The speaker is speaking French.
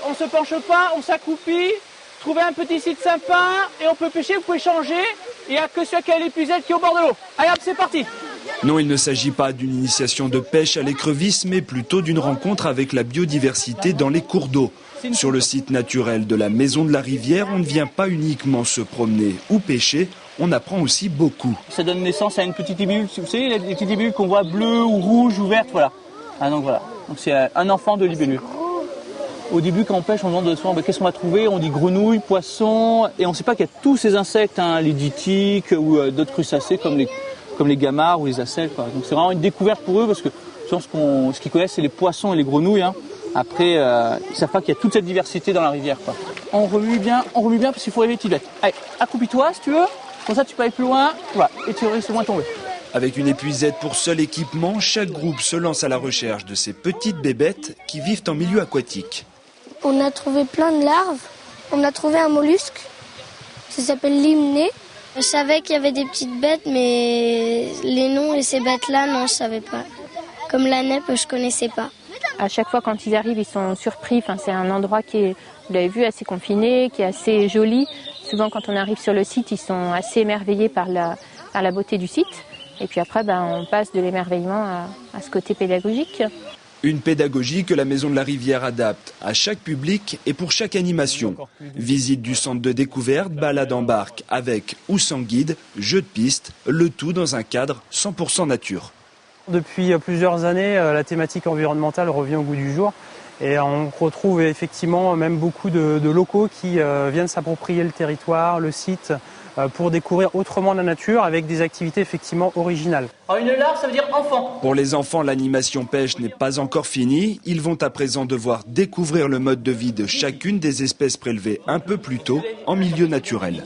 on se penche pas, on s'accroupit, trouvez un petit site sympa et on peut pêcher, vous pouvez changer. Il n'y a que celui qui a l'épuisette qui est au bord de l'eau. Allez hop, c'est parti. Non, il ne s'agit pas d'une initiation de pêche à l'écrevisse, mais plutôt d'une rencontre avec la biodiversité dans les cours d'eau. Sur le site naturel de la Maison de la Rivière, on ne vient pas uniquement se promener ou pêcher, on apprend aussi beaucoup. Ça donne naissance à une petite libellule, vous savez, les petites libellules qu'on voit bleues ou rouges ou vertes, voilà. Donc voilà, donc c'est un enfant de libellule. Au début, quand on pêche, on demande souvent qu'est-ce qu'on va trouver. On dit grenouilles, poissons, et on ne sait pas qu'il y a tous ces insectes, les ditiques ou d'autres crustacés comme les gamards ou les acelles, quoi. Donc c'est vraiment une découverte pour eux parce que souvent, ce qu'ils connaissent, c'est les poissons et les grenouilles. Après, ils ne savent pas qu'il y a toute cette diversité dans la rivière, quoi. On remue bien parce qu'il faut éviter les petites bêtes. Allez, accroupis-toi si tu veux, comme ça tu peux aller plus loin, voilà, et tu risques moins tomber. Avec une épuisette pour seul équipement, chaque groupe se lance à la recherche de ces petites bébêtes qui vivent en milieu aquatique. On a trouvé plein de larves. On a trouvé un mollusque. Ça s'appelle l'hymné. Je savais qu'il y avait des petites bêtes, mais les noms et ces bêtes-là, non, je ne savais pas. Comme la nèpe, je ne connaissais pas. À chaque fois, quand ils arrivent, ils sont surpris. Enfin, c'est un endroit qui est, vous l'avez vu, assez confiné, qui est assez joli. Souvent, quand on arrive sur le site, ils sont assez émerveillés par la beauté du site. Et puis après, on passe de l'émerveillement à ce côté pédagogique. Une pédagogie que la Maison de la Rivière adapte à chaque public et pour chaque animation. Visite du centre de découverte, balade en barque avec ou sans guide, jeu de piste, le tout dans un cadre 100% nature. Depuis plusieurs années, la thématique environnementale revient au goût du jour et on retrouve effectivement même beaucoup de locaux qui viennent s'approprier le territoire, le site, pour découvrir autrement la nature avec des activités effectivement originales. Alors une larve, ça veut dire enfant. Pour les enfants, l'animation pêche n'est pas encore finie. Ils vont à présent devoir découvrir le mode de vie de chacune des espèces prélevées un peu plus tôt en milieu naturel.